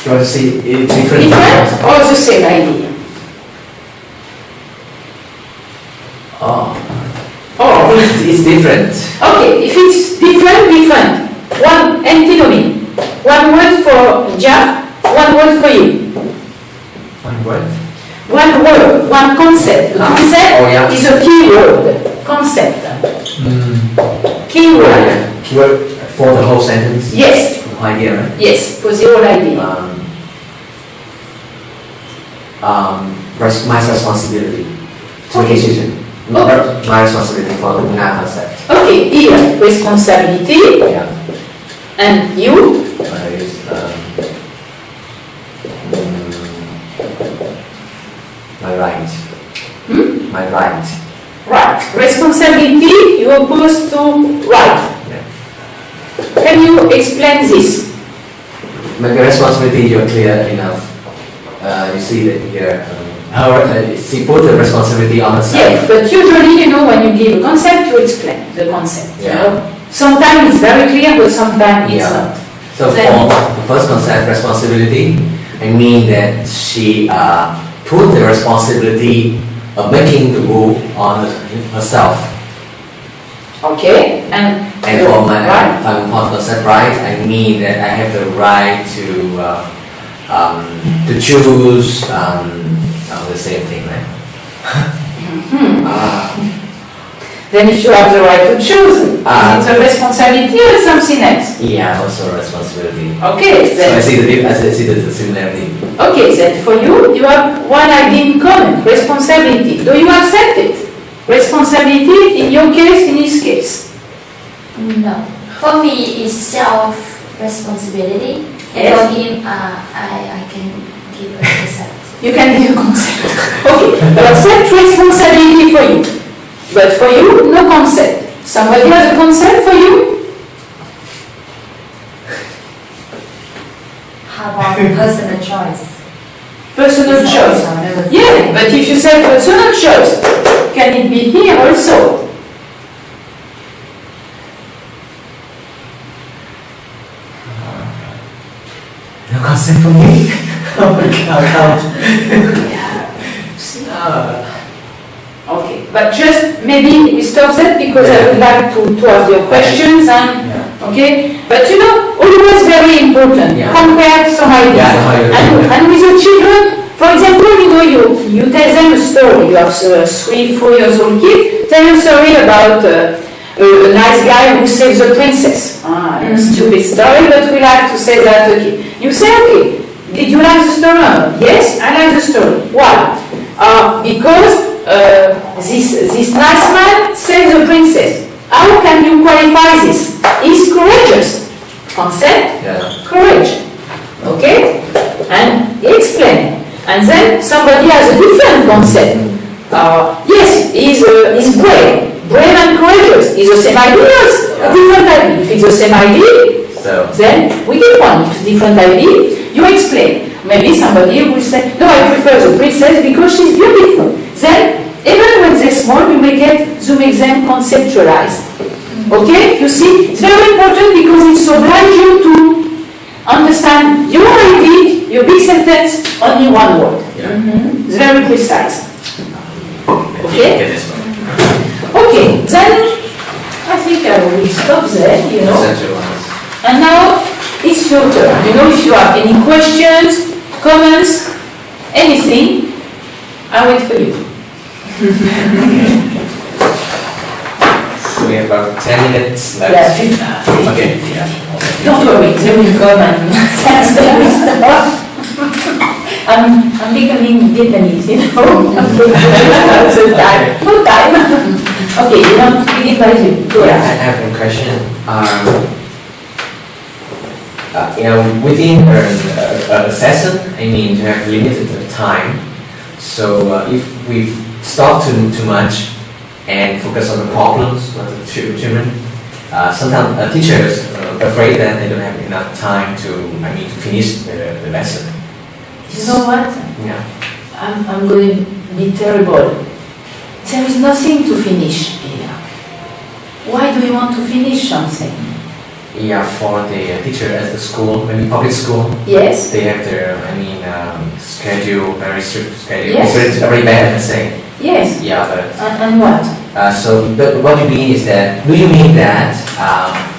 You want to see it different? Different or the same idea? Oh, it's different. Okay, if it's different. One antinomy. One word for Ja, one word for you. One word? One word, one concept. Concept is a key word. Concept. Key word. Yeah. Keyword for the whole sentence? Yes. Idea, right? Yes, for the whole idea. My responsibility to make a decision. My responsibility for the concept. Okay, here, responsibility. Yeah. And you? My right. My right. Right. Responsibility, you are opposed to right. Yeah. Can you explain this? Make a responsibility, you're clear enough. You see that here. She put the responsibility on herself. Yes, but usually, when you give a concept, you explain the concept. Yeah. Sometimes it's very clear, but sometimes it's not. So for the first concept, responsibility, I mean that she put the responsibility of making the rule on herself. Okay, and for my concept right, I mean that I have the right to choose the same thing, right? Then if you have the right to choose, is it a responsibility or something else? Yeah, also responsibility. Okay, So I then. see the similarity. Okay, then for you have one idea in common, responsibility. Do you accept it? Responsibility in your case, in his case? No. For me, it's self-responsibility. And Yes. for him, I can give a concept. You can give a concept. Okay, you accept responsibility for you. But for you, no concept. Somebody has a concept for you? How about personal choice? Personal It's choice. also another thing. Yeah, but if you say personal choice, can it be here also? No concept for me. Oh my God. Okay, but just maybe we stop that because I would like to have your questions and okay. But you know, always very important. Yeah. Compare some ideas. Yeah, how you do it. And with your children, for example, you know, you tell them a story. You have a 3-4 years old kid. Tell a story about a nice guy who saves a princess. A stupid story, but we like to say that. Okay, you say okay. Did you like the story? Yes, I like the story. Why? Because this nice man saves the princess. How can you qualify this? He's courageous. Concept? Yeah. Courage. Okay? And he explained. And then somebody has a different concept. Yes, he's brave. Brave and courageous. It's the same idea, a different idea. If it's the same idea, So then we get one. If it's a different idea, you explain. Maybe somebody will say, no, I prefer the princess because she's beautiful. Then, even when they're small, we will get to make them conceptualized. Okay? You see, it's very important because it obliges you to understand your idea, your big sentence, only one word. yeah. It's very precise. Okay? Get this one. Okay, then I think I will stop there, you know. Essential ones. And now it's your turn. You know, if you have any questions, comments, anything, I wait for you. So we have about 10 minutes left. Yeah, Okay. Yeah. don't worry, they will come and sense the wisdom. I'm becoming Vietnamese, you know. So time. No time. Okay, you want to begin by you? Go Yeah, I ahead. have a question. Within a session, I mean, you have limited time. So if we stop too much and focus on the problems of the children, sometimes teachers are afraid that they don't have enough time to finish the lesson. You know what? Yeah. I'm going to be terrible. There is nothing to finish here. Why do you want to finish something? Yeah, for the teacher at the school, maybe public school, Yes? they have their, schedule, very strict schedule. Yes. It's very bad, let's say. Yes. Yeah, but And what? but what you mean is that, do you mean that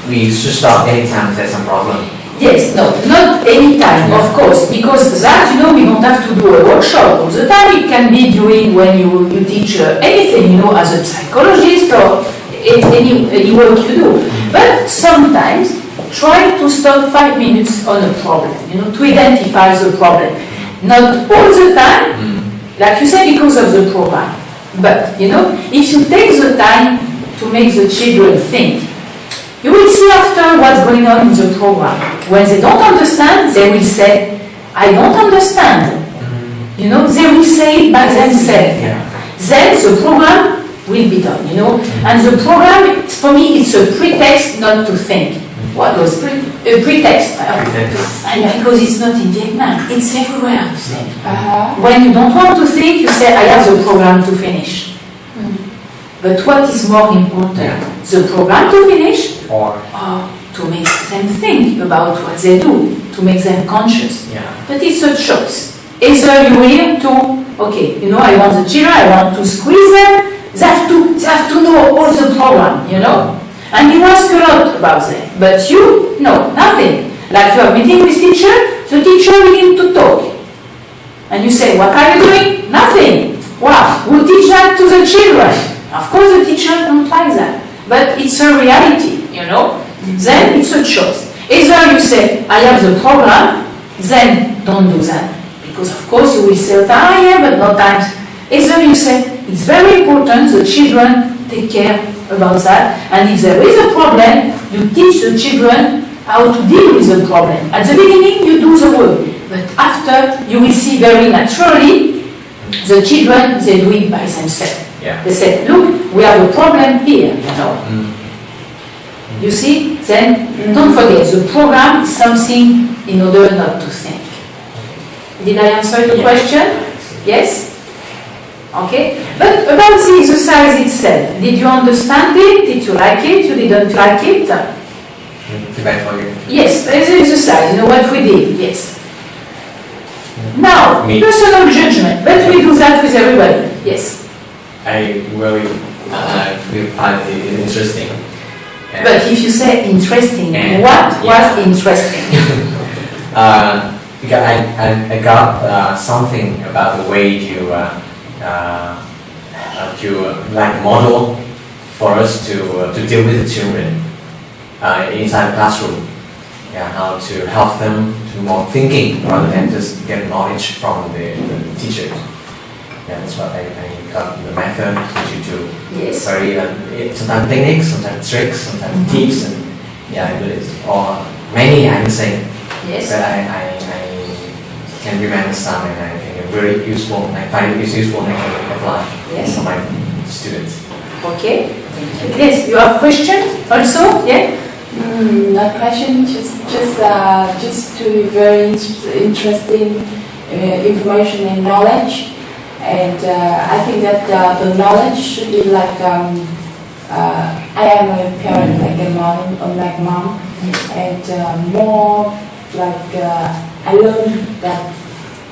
we should stop anytime there's some problem? Yes, no, not any time, Yeah. of course, because that, you know, we don't have to do a workshop all the time. It can be during when you teach anything, you know, as a psychologist or any work you do. But sometimes try to stop 5 minutes on a problem, you know, to identify the problem. Not all the time, like you say, because of the program. But, you know, if you take the time to make the children think, you will see after what's going on in the program. When they don't understand, they will say, I don't understand. You know, they will say it by themselves. Yeah. Then the program will be done, you know. And the program, for me, it's a pretext not to think. What was a pretext? And because it's not in Vietnam, it's everywhere the same. When you don't want to think, you say, I have the program to finish. But what is more important? Yeah. The program to finish Or or to make them think about what they do, to make them conscious. yeah. But it's a choice. Either you will to, okay, you know, I want the children, I want to squeeze them, they have to know all the program, you know. And you ask a lot about them. But you, no, nothing. Like you are meeting with teacher, the teacher begin to talk. And you say, what are you doing? Nothing. Wow, we'll teach that to the children. Of course the teacher teacher don't like that, but it's a reality, you know. Then it's a choice. Either you say, I have the program, then don't do that. Because of course you will say, yeah, but no times. Either you say, it's very important, the children take care about that, and if there is a problem, you teach the children how to deal with the problem. At the beginning, you do the work, but after, you will see very naturally, the children, they do it by themselves. Yeah. They say, look, we have a problem here, you know. You see, then don't forget, the program is something in order not to think. Did I answer your question? Yes? Okay. But about the exercise itself, did you understand it? Did you like it? You didn't like it? Feedback for you. Yes, there's the exercise, you know what we did, yes. Now, Me. personal judgment, but we do that with everybody, yes. I really find it interesting. And But if you say interesting, And- what yeah. was interesting? because I got something about the way you like model for us to deal with the children inside the classroom. Yeah, how to help them to more thinking rather than just get knowledge from the teachers. Yeah, that's what I got the method which you do. Yes. Very sometimes techniques, sometimes tricks, sometimes tips, and yeah, I do it. Or many I'm saying. Yes. But I can remember some and I think it's very useful. I find it useful and I can apply Yes. for my students. Okay. Yes, you have questions also? Yeah? Not question, just to be very interesting information and knowledge. And I think that the knowledge should be like, I am a parent, like a mom, and more like I learned that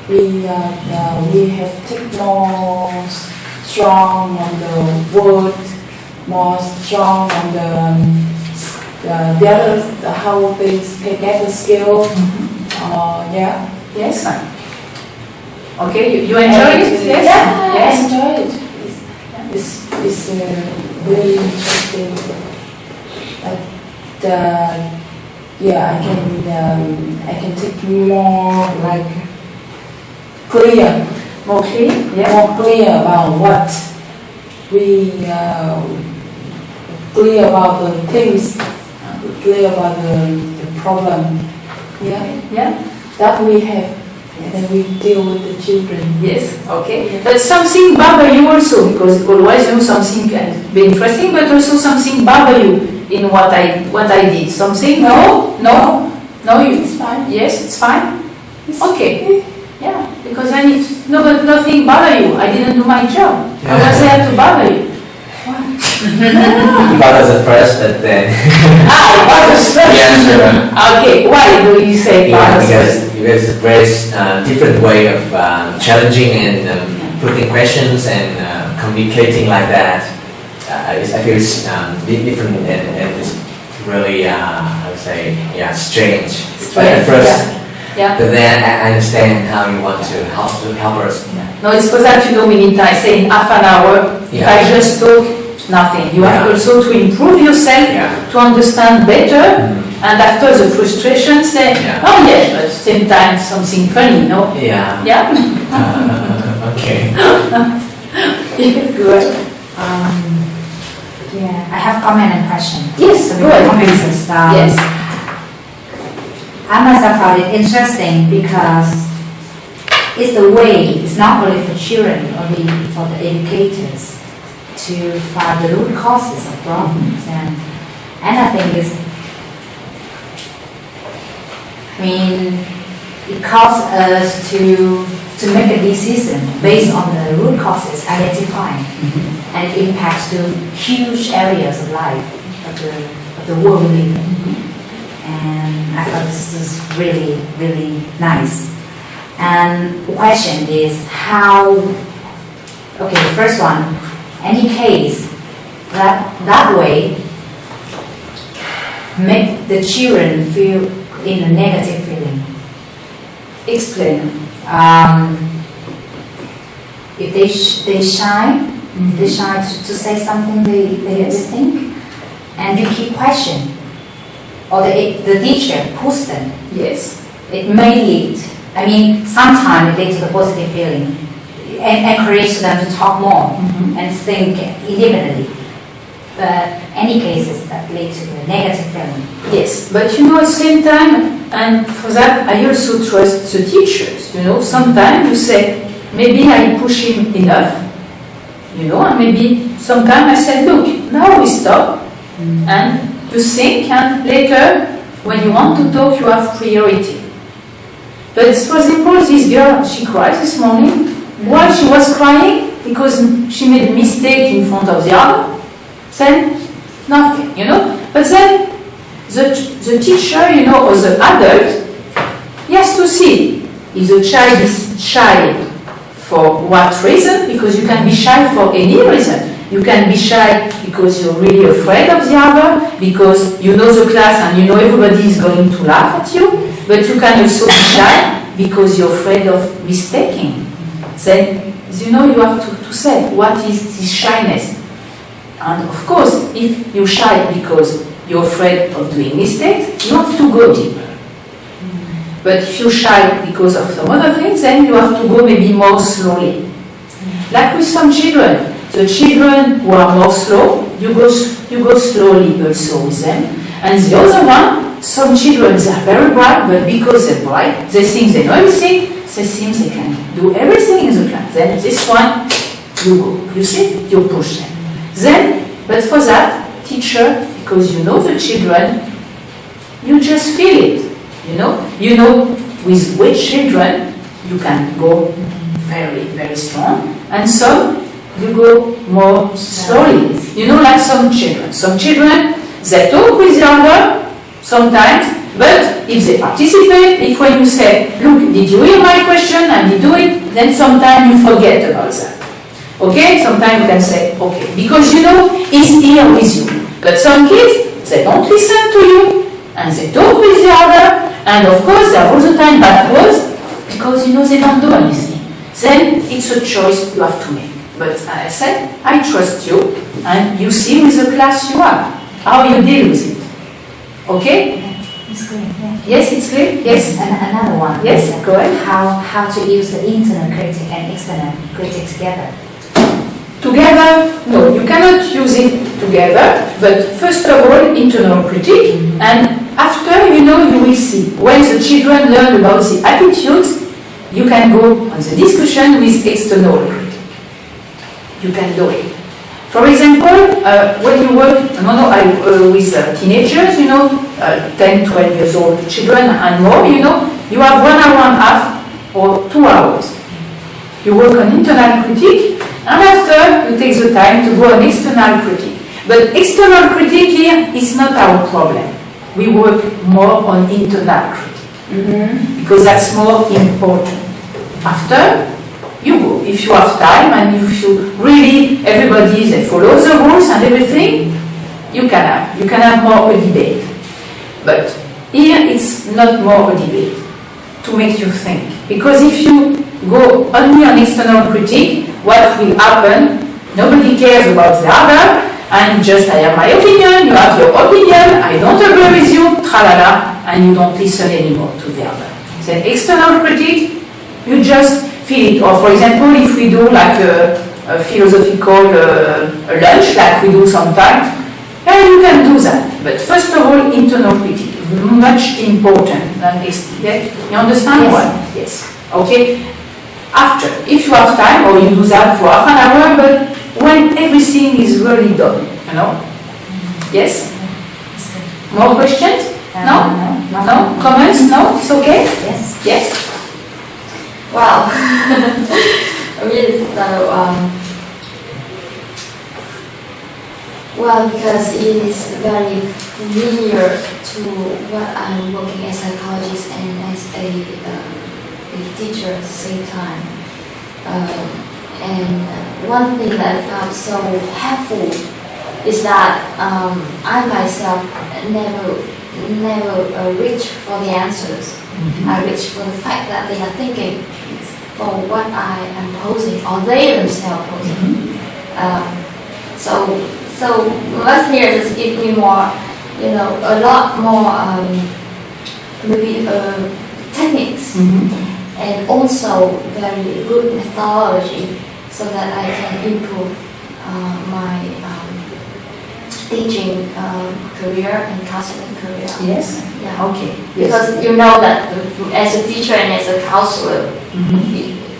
we have to take more strong on the word, more strong on the other, how they get the skill. Yeah. Yes. Okay, you enjoy it? Yes? Yeah, Yes. I enjoy it. It's really interesting. But yeah, I can take more like clear, More clear? Yeah. more clear about what we clear about the things, clear about the problem. Yeah, Yeah? that we have. And then we deal with the children. Yes, okay. But something bother you also, because always you know something can be interesting, but also something bother you in what I did. Something? No? No? No, you? It's fine. Yes, it's fine? It's Okay. Yeah, because then if nothing bother you, I didn't do my job. I was there to bother you. You got us at first, but then bothers first. yeah, sure. Okay, why do you say Yeah, bothers first? because it's a very different way of challenging and putting questions and communicating like that. I feel it's different and it's really, I would say, yeah, strange. At first, Yeah. but then I understand how you want to help us. No, it's because that, you know, we need time, say in half an hour, if Yeah. I just talk, nothing. You have Yeah. also to improve yourself, Yeah. to understand better, and after the frustration say, Yeah. oh yes, but same time something funny, no? Yeah. Yeah? Okay. Good. Yeah, I have comment and question. Yes, So go we ahead. comments and stuff. Yes. I myself found it interesting because it's the way, it's not only for children, only for the educators to find the root causes of problems. And I think it causes us to make a decision based on the root causes identified, and it impacts to huge areas of life, of the world we live in. And I thought this is really, really nice. And the question is how, okay, the first one, any case that way make the children feel in a negative feeling. Explain. If they shy, They're shy to say something they think, and you keep questioning, or the teacher pushes them. Yes. It may lead, sometimes it leads to the positive feeling, and encourage them to talk more and think independently. But any cases that lead to the negative feeling. Yes, but at the same time, and for that I also trust the teachers. Sometimes you say, maybe I push him enough, and maybe sometimes I said, look, now we stop, and you think, and later, when you want to talk, you have priority. But for example, this girl, she cried this morning. Why she was crying? Because she made a mistake in front of the other. Then nothing, But then the teacher, or the adult, he has to see if the child is shy for what reason, because you can be shy for any reason. You can be shy because you're really afraid of the other, because you know the class and everybody is going to laugh at you, but you can also be shy because you're afraid of mistaking. Then, you have to say, what is this shyness? And of course, if you're shy because you're afraid of doing mistakes, you have to go deeper. But if you're shy because of some other things, then you have to go maybe more slowly. Like with some children. The children who are more slow, you go slowly also with them. And the other one, some children are very bright, but because they're bright, they think they know everything, they think they can do everything in the class. Then this one, you go. You see, you push them. Then, but for that, teacher, because you know the children, you just feel it, You know with which children you can go very, very strong, and some you go more slowly. Like some children. Some children, they talk with the other sometimes, but if they participate, if when you say, look, did you hear my question and did you do it, then sometimes you forget about that. Okay, sometimes you can say, okay, because he's here with you. But some kids, they don't listen to you, and they talk with the other, and of course they are all the time backwards, because they don't do anything. Then it's a choice you have to make. But as I said, I trust you, and you see with the class you are, how you deal with it. Okay? It's clear. Yeah. Yes, it's clear? Yes. And another one. Yes, go ahead. How to use the internal critic and external critic together. Together, no, you cannot use it together, but first of all, internal critique, and after, you will see. When the children learn about the attitudes, you can go on the discussion with external critique. You can do it. For example, when you work with teenagers, 10, 12 years old children and more, you have 1 hour and a half or 2 hours. You work on internal critique, and after you take the time to go on external critique. But external critique here is not our problem. We work more on internal critique, because that's more important. After, you go. If you have time and if you really, everybody they follow the rules and everything, you can have more a debate. But here it's not more a debate, to make you think. Because if you go only on external critique, what will happen? Nobody cares about the other, and just I have my opinion, you have your opinion, I don't agree with you, tralala, and you don't listen anymore to the other. Then external critique, you just feel it. Or for example, if we do like a philosophical lunch, like we do sometimes, you can do that. But first of all, internal critique, much important than external. You understand what? Yes. Okay. After, if you have time, or you do that for half an hour, but when everything is really done, Yes? More questions? No? No? Comments? No? It's okay? Yes. Yes? Wow. Really, because it is very familiar to what I'm working as a psychologist and as a teacher at the same time. And one thing that I found so helpful is that I myself never reach for the answers. I reach for the fact that they are thinking for what I am posing, or they themselves posing. So last year just give me more, a lot more maybe techniques and also very good methodology so that I can improve my teaching career and counseling career. Yes? Yeah. Okay. Because you know that as a teacher and as a counselor,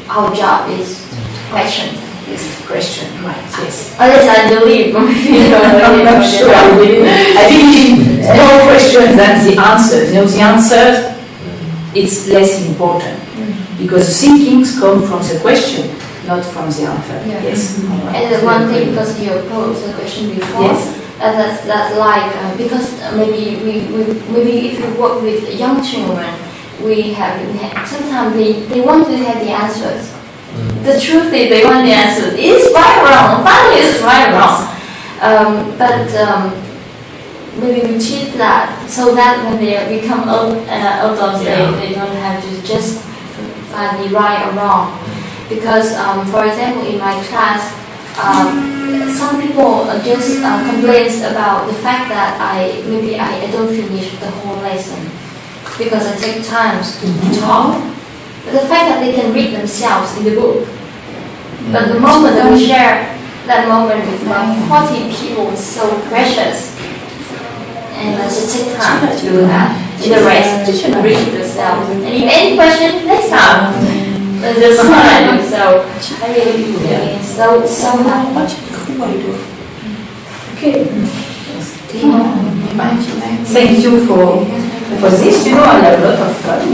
our job is question. Yes, question, right, yes. Unless I believe. I'm not sure I will. I think more questions than the answers. The answer, it's less important. Because thinkings come from the question, not from the answer. Yeah. Yes. And the one thing, because you posed the question before, Yes. that's like because maybe maybe if you work with young children, sometimes they want to have the answers. The truth is they want the answers. Is right or wrong? Finally, it's right or wrong. But maybe we teach that so that when they become adults, they don't have to just find the right or wrong. Because, for example, in my class, some people just complain about the fact that I don't finish the whole lesson because I take time to talk. But the fact that they can read themselves in the book. But the moment that we share that moment with my 40 people is so precious. And I should take time to do that. The rest, read themselves. And if any question, next time. That's what I do. So I really do so much. Okay. Thank you for this. I have a lot of fun.